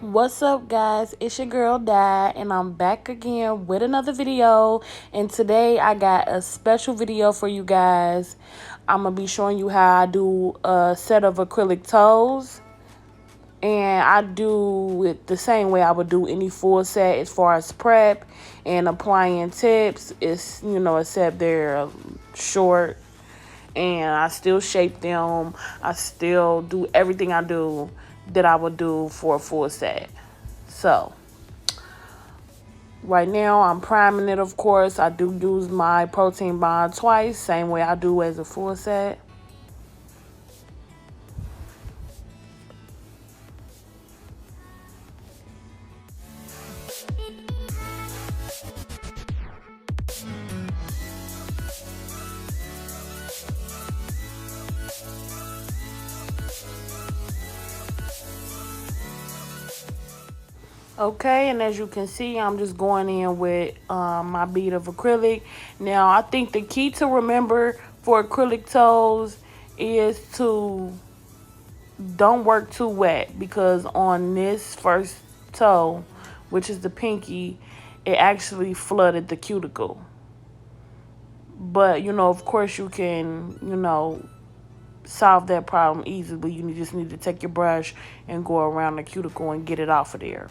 What's up, guys? It's your girl Dad, and I'm back again with another video. And today I got a special video for you guys. I'm gonna be showing you how I do a set of acrylic toes, and I do it the same way I would do any full set as far as prep and applying tips. It's except they're short, and I still shape them. I still do everything I do that I would do for a full set. So right now I'm priming it, of course. I do use my protein bond twice, same way I do as a full set. Okay, and as you can see, I'm just going in with my bead of acrylic. Now, I think the key to remember for acrylic toes is to don't work too wet, because on this first toe, which is the pinky, it actually flooded the cuticle. But, of course you can, solve that problem easily. You just need to take your brush and go around the cuticle and get it off of there.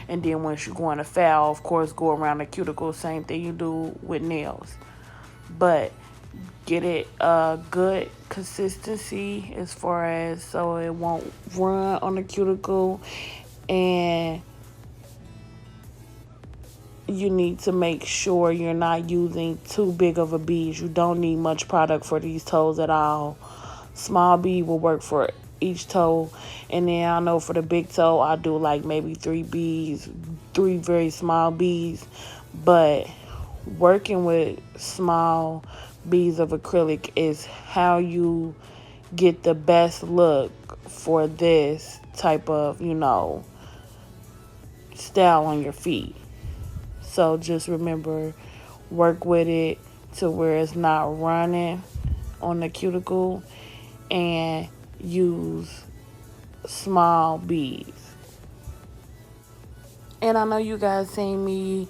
And then once you go in a foul, of course, go around the cuticle. Same thing you do with nails. But get it a good consistency as far as so it won't run on the cuticle. And you need to make sure you're not using too big of a bead. You don't need much product for these toes at all. Small bead will work for each toe. And then I know for the big toe, I do like maybe 3 beads, 3 very small beads. But working with small beads of acrylic is how you get the best look for this type of, style on your feet. So just remember, work with it to where it's not running on the cuticle, and use small beads. And I know you guys seen me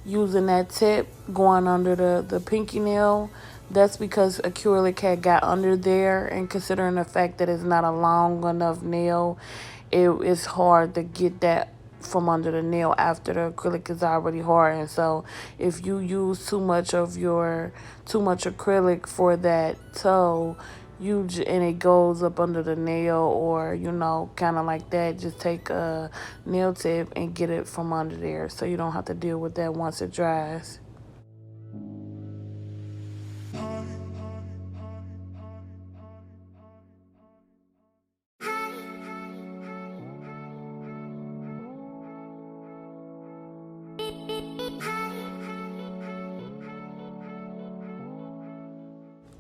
using that tip going under the pinky nail. That's because acrylic had got under there, and considering the fact that it's not a long enough nail, it's hard to get that from under the nail after the acrylic is already hard. And so if you use too much acrylic for that toe, and it goes up under the nail, or kind of like that, just take a nail tip and get it from under there, so you don't have to deal with that once it dries.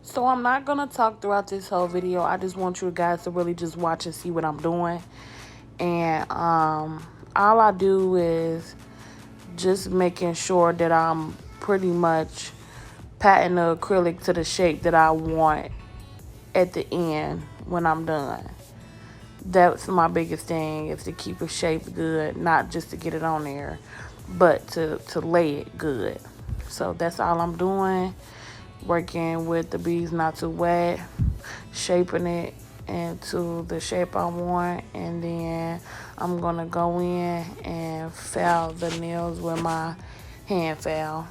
So I'm not going to talk throughout this whole video. I just want you guys to really just watch and see what I'm doing. And all I do is just making sure that I'm pretty much patting the acrylic to the shape that I want at the end when I'm done. That's my biggest thing, is to keep it shaped good, not just to get it on there, but to lay it good. So that's all I'm doing. Working with the beads not too wet, shaping it into the shape I want, and then I'm gonna go in and file the nails with my hand file.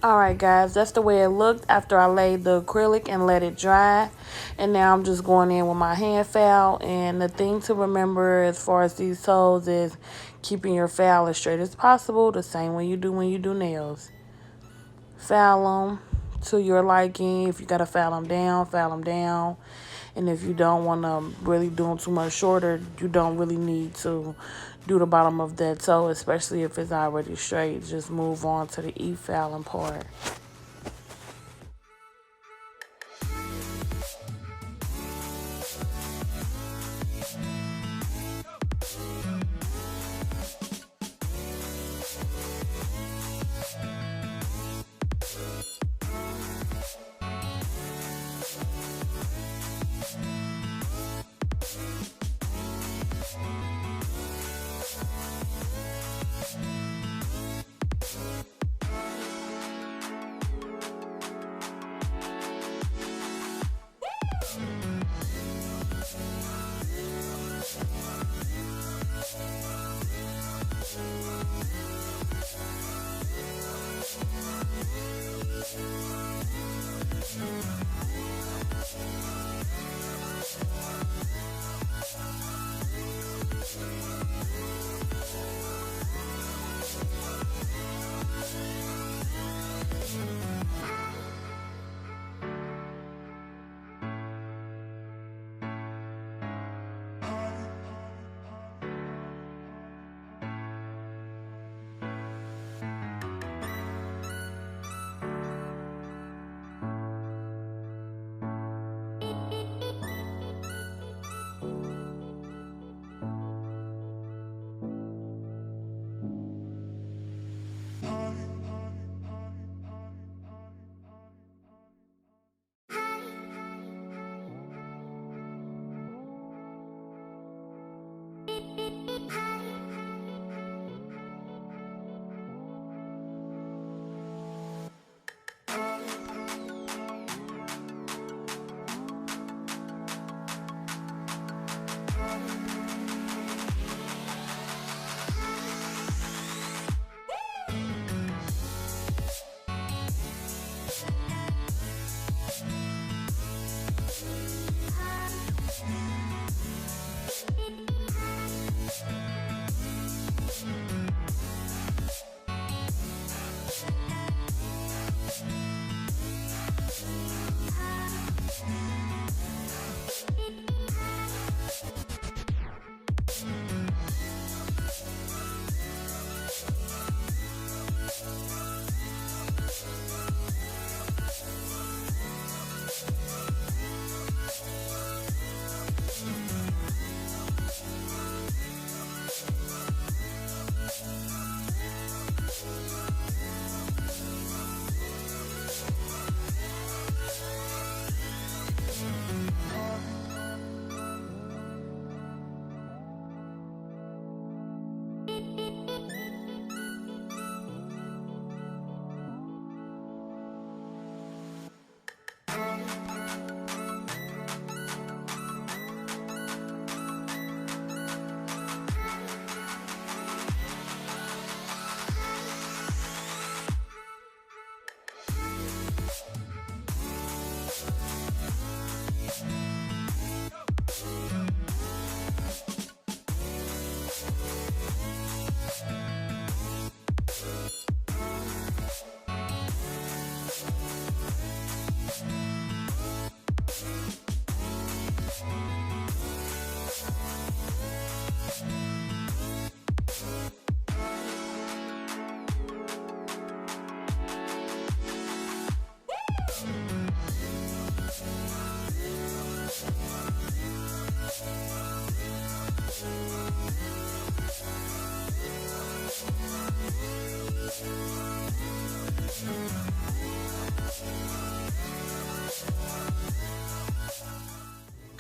Alright guys, that's the way it looked after I laid the acrylic and let it dry. And now I'm just going in with my hand file. And the thing to remember as far as these toes is keeping your file as straight as possible. The same way you do when you do nails. File them to your liking. If you got to file them down, file them down. And if you don't want to really do them too much shorter, you don't really need to do the bottom of that toe, especially if it's already straight. Just move on to the e-filing part.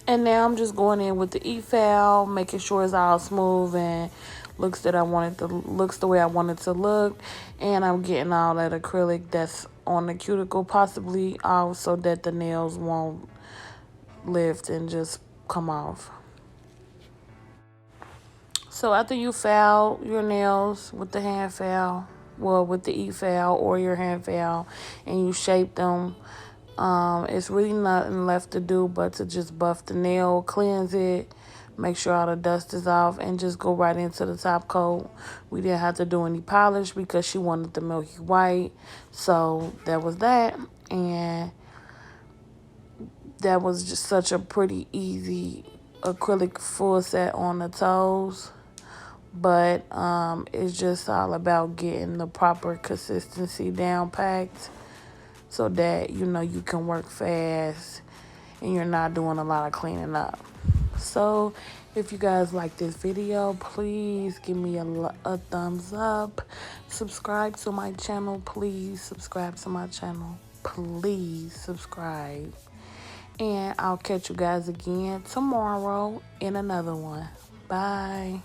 And now I'm just going in with the E-file, making sure it's all smooth and looks the way I want it to look. And I'm getting all that acrylic that's on the cuticle possibly off so that the nails won't lift and just come off. So after you file your nails with the hand file, well, with the E-file or your hand file, and you shape them, it's really nothing left to do but to just buff the nail, cleanse it, make sure all the dust is off, and just go right into the top coat. We didn't have to do any polish because she wanted the milky white. So that was that. And that was just such a pretty easy acrylic full set on the toes. But it's just all about getting the proper consistency down packed so that you can work fast and you're not doing a lot of cleaning up. So if you guys like this video, please give me a thumbs up. Subscribe to my channel. Please subscribe to my channel. Please subscribe. And I'll catch you guys again tomorrow in another one. Bye.